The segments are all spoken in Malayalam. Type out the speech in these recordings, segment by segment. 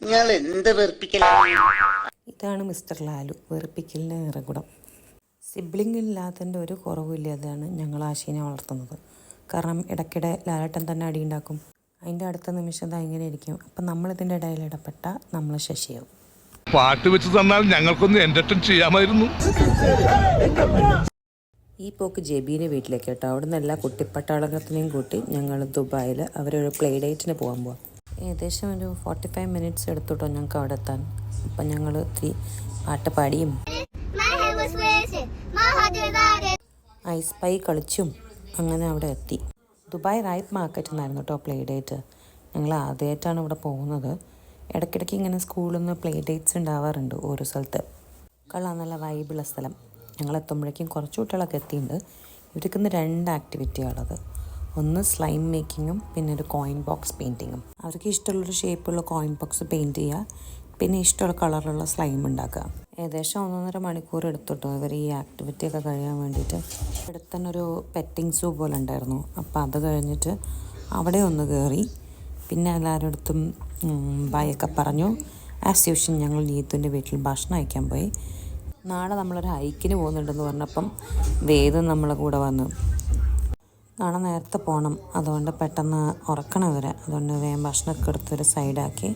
നിങ്ങൾ എന്ത് വെറുപ്പിക്കലാണ്? ഇതാണ് മിസ്റ്റർ ലാലു, വെറുപ്പിക്കലിന് നിറകുടം. സിബ്ലിംഗ് ഇല്ലാത്തതിൻ്റെ ഒരു കുറവില്ലാതെയാണ് ഞങ്ങൾ ആശീനെ വളർത്തുന്നത്. കാരണം ഇടയ്ക്കിടെ ലാലേട്ടൻ തന്നെ അടിയുണ്ടാക്കും. അതിൻ്റെ അടുത്ത നിമിഷം അത് അങ്ങനെ ഇരിക്കും. അപ്പം നമ്മളിതിൻ്റെ ഇടയിൽ ഇടപെട്ട നമ്മൾ ശശിയാവും. പാട്ട് വെച്ച് തന്നാൽ ഞങ്ങൾക്കൊന്ന് എൻ്റർടൈൻ ചെയ്യാമായിരുന്നു. ഈ പോക്ക് ജെബീൻ്റെ വീട്ടിലേക്ക് കേട്ടോ. അവിടെ നിന്ന് എല്ലാ കുട്ടിപ്പട്ടാളത്തിനെയും കൂട്ടി ഞങ്ങൾ ദുബായിൽ അവരൊരു പ്ലേ ഡേറ്റിന് പോകാൻ പോവാം. ഏകദേശം ഒരു 45 മിനിറ്റ്സ് എടുത്തുട്ടോ ഞങ്ങൾക്ക് അവിടെ എത്താൻ. അപ്പം ഞങ്ങൾ ഒത്തിരി പാട്ട് പാടിയും ഐസ് പൈ കളിച്ചും അങ്ങനെ അവിടെ എത്തി. ദുബായ് റൈപ്പ് മാർക്കറ്റിൽ നിന്നായിരുന്നു കേട്ടോ പ്ലേ ഡേറ്റ്. ഞങ്ങൾ ആദ്യമായിട്ടാണ് ഇവിടെ പോകുന്നത്. ഇടയ്ക്കിടയ്ക്ക് ഇങ്ങനെ സ്കൂളിൽ നിന്ന് പ്ലേ ഡേറ്റ്സ് ഉണ്ടാവാറുണ്ട് ഓരോ സ്ഥലത്ത്. നല്ല വൈബുള്ള സ്ഥലം. ഞങ്ങൾ എത്തുമ്പോഴേക്കും കുറച്ച് കുട്ടികളൊക്കെ എത്തിയിട്ടുണ്ട്. ഇവർക്ക് ഇന്ന് 2 ആക്ടിവിറ്റിയാണുള്ളത്. ഒന്ന് സ്ലൈം മേക്കിങ്ങും പിന്നെ ഒരു കോയിൻ ബോക്സ് പെയിൻറ്റിങ്ങും. അവർക്ക് ഇഷ്ടമുള്ളൊരു ഷേപ്പുള്ള കോയിൻ ബോക്സ് പെയിൻറ്റ് ചെയ്യുക, പിന്നെ ഇഷ്ടമുള്ള കളറിലുള്ള സ്ലൈം ഉണ്ടാക്കുക. ഏകദേശം 1.5 മണിക്കൂർ എടുത്തിട്ടോ ഇവർ ഈ ആക്ടിവിറ്റിയൊക്കെ കഴിയാൻ വേണ്ടിയിട്ട്. ഇവിടെ തന്നെ ഒരു പെറ്റിംഗ് സൂ പോലെ ഉണ്ടായിരുന്നു. അപ്പോൾ അത് കഴിഞ്ഞിട്ട് അവിടെ ഒന്ന് കയറി. പിന്നെ എല്ലാവരുടെ അടുത്തും ബൈയൊക്കെ പറഞ്ഞു. ആസ് യൂഷ്വൽ ഞങ്ങൾ നീത്തുവിൻ്റെ വീട്ടിൽ ഭക്ഷണം കഴിക്കാൻ പോയി. നാളെ നമ്മളൊരു ഹൈക്കിന് പോകുന്നുണ്ടെന്ന് പറഞ്ഞപ്പം വേദം നമ്മളെ കൂടെ വന്നു. നാളെ നേരത്തെ പോകണം, അതുകൊണ്ട് പെട്ടെന്ന് ഉറക്കണം ഇവരെ. അതുകൊണ്ട് വേഗം ഭക്ഷണമൊക്കെ എടുത്തൊരു സൈഡാക്കി.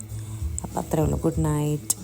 അപ്പോൾ അത്രേ ഉള്ളൂ. Good night.